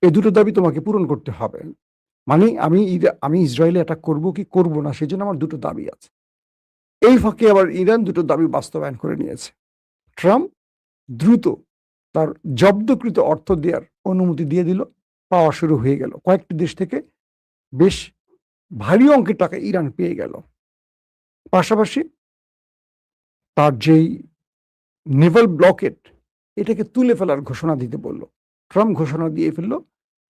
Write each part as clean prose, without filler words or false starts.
এই দুটো দাবি তোমাকে পূরণ করতে হবে। মানে আমি ইসরায়েলে অ্যাটাক করব কি করব না, সেজন্য আমার দুটো দাবি আছে। এই ফাঁকে আবার ইরান দুটো দাবি বাস্তবায়ন করে নিয়েছে। ট্রাম্প দ্রুত তার জব্দকৃত অর্থ দেওয়ার অনুমতি দিয়ে দিল, পাওয়া শুরু হয়ে গেল। কয়েকটি দেশ থেকে বেশ ভারী অঙ্কের টাকা ইরান পেয়ে গেল। পাশাপাশি তার যেই নেভাল ব্লকেট, এটাকে তুলে ফেলার ঘোষণা দিতে বলল। ট্রাম্প ঘোষণা দিয়ে ফেলল,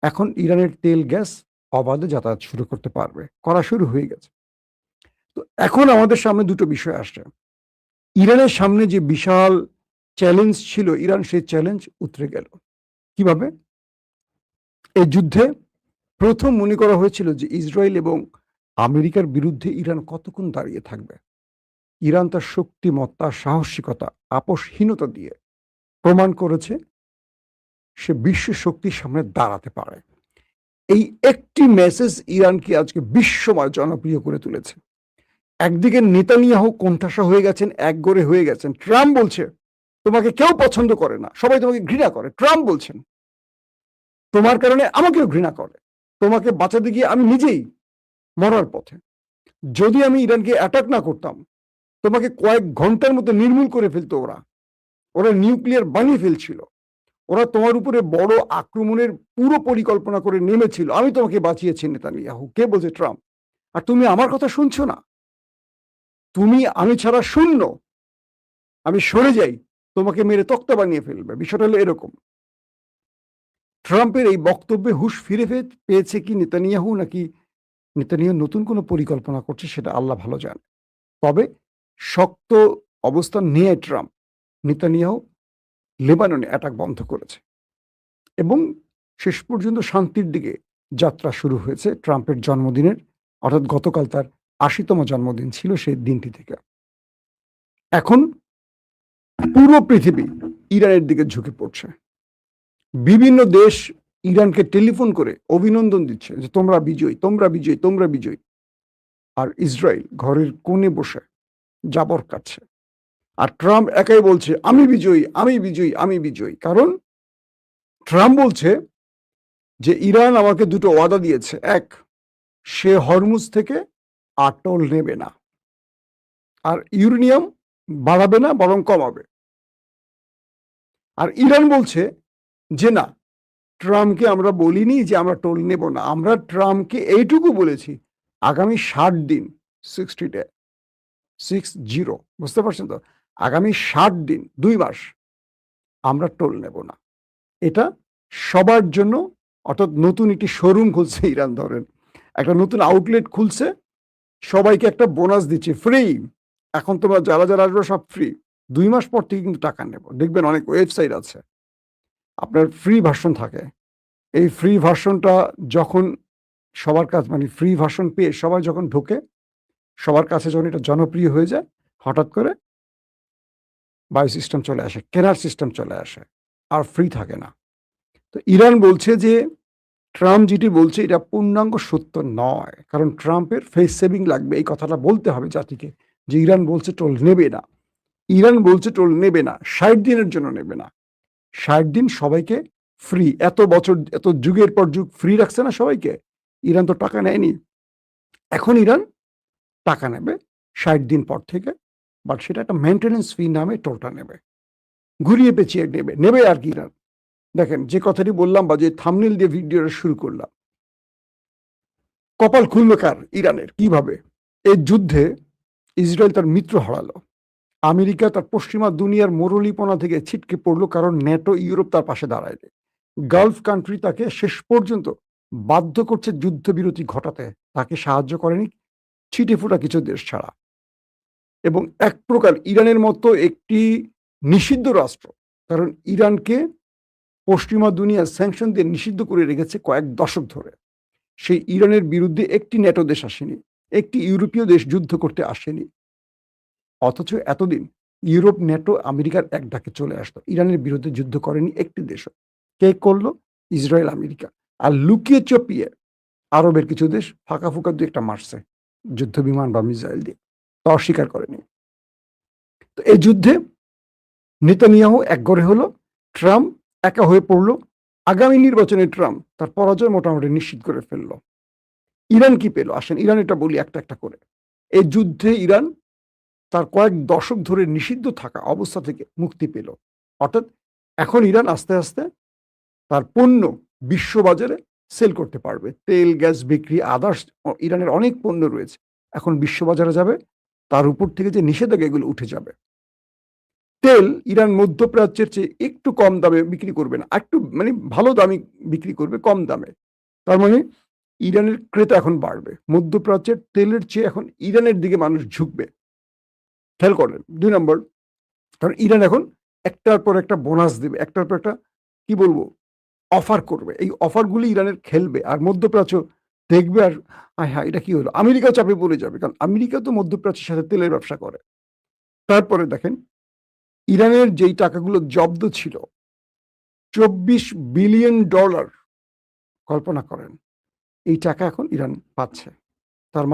এখন ইরানের তেল গ্যাস অবাধে যাতায়াত শুরু করতে পারবে, করা শুরু হয়ে গেছে। তো এখন আমাদের সামনে দুটো বিষয় আসছে। ইরানের সামনে যে বিশাল চ্যালেঞ্জ ছিল, ইরান সেই চ্যালেঞ্জ উতরে গেল কিভাবে? এই যুদ্ধে প্রথম মনে করা হয়েছিল যে ইসরায়েল এবং আমেরিকার বিরুদ্ধে ইরান কতক্ষণ দাঁড়িয়ে থাকবে। ইরান তার শক্তিমত্তা, সাহসিকতা, আপোষহীনতা দিয়ে প্রমাণ করেছে সে বিশ্ব শক্তির সামনে দাঁড়াতে পারে। এই একটি মেসেজ ইরানকে আজকে বিশ্বময় জনপ্রিয় করে তুলেছে। একদিকে নেতানিয়াহু কোণঠাসা হয়ে গেছেন, একগরে হয়ে গেছেন। ট্রাম্প বলছে তোমাকে কেউ পছন্দ করে না, সবাই তোমাকে ঘৃণা করে। ট্রাম্প বলছেন তোমার কারণে আমাকেও ঘৃণা করে, তোমাকে বাঁচাতে গিয়ে আমি নিজেই মরার পথে। যদি আমি ইরানকে অ্যাটাক না করতাম, তোমাকে কয়েক ঘন্টার মধ্যে নির্মূল করে ফেলতো ওরা নিউক্লিয়ার বানিয়ে ফেলছিল, ওরা তোমার উপরে বড় আক্রমণের পুরো পরিকল্পনা করে নেমেছিল। আমি তোমাকে বাঁচিয়েছি নেতানিয়াহু। কে বলছে? ট্রাম্প। আর তুমি আমার কথা শুনছো না, আমি ছাড়া শূন্য, আমি সরে যাই, তোমাকে মেরে তক্তা বানিয়ে ফেলবে। বিষয়টা হলো এরকম। ট্রাম্পের এই বক্তব্যে হুঁশ ফিরে পেয়েছে কি নেতানিয়াহু, নাকি নেতানিয়াহু নতুন কোনো পরিকল্পনা করছে, সেটা আল্লাহ ভালো জানে। তবে শক্ত অবস্থান নিয়ে ট্রাম্প নেতানিয়াহু লেবাননে অ্যাটাক বন্ধ করেছে এবং শেষ পর্যন্ত শান্তির দিকে যাত্রা শুরু হয়েছে ট্রাম্পের জন্মদিনের, অর্থাৎ গতকাল তার ৮০তম জন্মদিন ছিল সেই দিনটি থেকে। এখন পুরো পৃথিবী ইরানের দিকে ঝুঁকে পড়ছে। বিভিন্ন দেশ ইরানকে টেলিফোন করে অভিনন্দন দিচ্ছে যে তোমরা বিজয়ী, তোমরা বিজয়ী, তোমরা বিজয়ী। আর ইসরায়েল ঘরের কোণে বসে জাবর কাটছে। আর ট্রাম্প একাই বলছে আমি বিজয়ী, আমি বিজয়ী, আমি বিজয়ী। কারণ ট্রাম্প বলছে যে ইরান আমাকে দুটো ওয়াদা দিয়েছে। এক, সে হরমুজ থেকে আটল নেবে না, আর ইউরেনিয়াম বাড়াবে না, বরং কমাবে। আর ইরান বলছে যে না, ট্রাম্পকে আমরা বলিনি যে আমরা টোল নেব না, আমরা ট্রাম্পকে এইটুকু বলেছি আগামী 60 দিন, 60 ডে, 60, বুঝতে পারছেন তো? আগামী 60 দিন, 2 মাস আমরা টোল নেব না। এটা সবার জন্য, অর্থাৎ নতুন একটি শোরুম খুলছে ইরান, ধরেন একটা নতুন আউটলেট খুলছে, সবাইকে একটা বোনাস দিচ্ছে, ফ্রি। এখন তোমরা যারা যারা আসবে সব ফ্রি। 2 মাস পর থেকে কিন্তু টাকা নেব। দেখবেন অনেক ওয়েবসাইট আছে আপনার ফ্রি ভার্সন থাকে। এই ফ্রি ভার্সনটা যখন সবার কাছে, মানে ফ্রি ভার্সন পেয়ে সবাই যখন ঢোকে, সবার কাছে যখন এটা জনপ্রিয় হয়ে যায়, হঠাৎ করে বাই সিস্টেম চলে আসে, কেনার সিস্টেম চলে আসে, আর ফ্রি থাকে না। তো ইরান বলছে যে ট্রাম্প যেটি বলছে এটা পূর্ণাঙ্গ সত্য নয়, কারণ ট্রাম্পের ফেস সেভিং লাগবে। এই কথাটা বলতে হবে জাতিকে যে ইরান বলছে টোল নেবে না। ইরান বলছে টোল নেবে না, 60 দিনের জন্য নেবে না। 60 দিন সবাইকে ফ্রি, এত বছর, এত যুগের পর যুগ ফ্রি রাখছে না সবাইকে। ইরান তো টাকা নেয়নি, এখন ইরান টাকা নেবে 60 দিন পর থেকে, বাট সেটা একটা মেনটেন্যান্স ফি নামে টোলটা নেবে, ঘুরিয়ে পেঁচিয়ে নেবে আর কি ইরান। দেখেন যে কথাটি বললাম বা যে থাম্বনেল দিয়ে ভিডিওটা শুরু করলাম, কপাল খুলবে কার? ইরানের। কিভাবে? এই যুদ্ধে ইসরায়েল তার মিত্র হারালো, আমেরিকা তার পশ্চিমা দুনিয়ার মোরলীপনা থেকে ছিটকে পড়লো, কারণ ন্যাটো, ইউরোপ তার পাশে দাঁড়ায়। গালফ কান্ট্রি তাকে শেষ পর্যন্ত বাধ্য করছে যুদ্ধবিরতি ঘটাতে, তাকে সাহায্য করেনি ছিটে ফোটা কিছু দেশ ছাড়া। এবং এক প্রকার ইরানের মতো একটি নিষিদ্ধ রাষ্ট্র, কারণ ইরানকে পশ্চিমা দুনিয়া স্যাংশন দিয়ে নিষিদ্ধ করে রেখেছে কয়েক দশক ধরে, সেই ইরানের বিরুদ্ধে একটি ন্যাটো দেশ আসেনি, একটি ইউরোপীয় দেশ যুদ্ধ করতে আসেনি। অথচ এতদিন ইউরোপ, ন্যাটো, আমেরিকার এক ডাকে চলে আসতো, ইরানের বিরুদ্ধে যুদ্ধ করেনি একটি দেশও। কে করলো? Israel, America. আর লুকিয়ে চপিয়ে আরবের কিছু দেশ ফাঁকা ফুকা দু একটা মারছে যুদ্ধ বিমান বা মিসাইল দিয়ে, তা অস্বীকার করেনি। তো এই যুদ্ধে নেতানিয়াহু একঘরে হলো, ট্রাম্প একা হয়ে পড়লো, আগামী নির্বাচনে ট্রাম্প তার পরাজয় মোটামুটি নিশ্চিত করে ফেলল। ইরান কি পেল? আসেন ইরান এটা বলি একটা, একটা করে। এই যুদ্ধে ইরান তার কয়েক দশক ধরে নিষিদ্ধ থাকা অবস্থা থেকে মুক্তি পেল। অর্থাৎ এখন ইরান আস্তে, আস্তে তার পণ্য বিশ্ববাজারে সেল করতে পারবে। তেল, গ্যাস বিক্রি, আদার্স ইরানের অনেক পণ্য রয়েছে। এখন বিশ্ববাজারে যাবে, তার উপর থেকে যে নিষেধাজ্ঞা এগুলো উঠে যাবে। তেল ইরান মধ্যপ্রাচ্যের চেয়ে একটু কম দামে বিক্রি করবে না। একটু মানে ভালো দামে বিক্রি করবে, কম দামে। তার মানে ইরানের ক্রেতা এখন বাড়বে। মধ্যপ্রাচ্যের তেলের চেয়ে এখন ইরানের দিকে মানুষ ঝুঁকবে। খেয়াল করলেন? ২ নম্বর, কারণ ইরান এখন একটার পর একটা বোনাস দেবে। একটার পর একটা কি বলবো? অফার করবে। এই অফারগুলি ইরানের খেলবে। আর মধ্যপ্রাচ্য দেখবে আর আয় হায়! এটা কি হলো? আমেরিকাও চাপে পড়ে যাবে। কারণ আমেরিকা তো মধ্যপ্রাচ্যের সাথে তেলের ব্যবসা করে। তারপরে দেখেন ইরানের যেই টাকাগুলো জব্দ ছিল $২৪ বিলিয়ন কল্পনা করেন। এই টাকা এখন ইরান পাচ্ছে। তার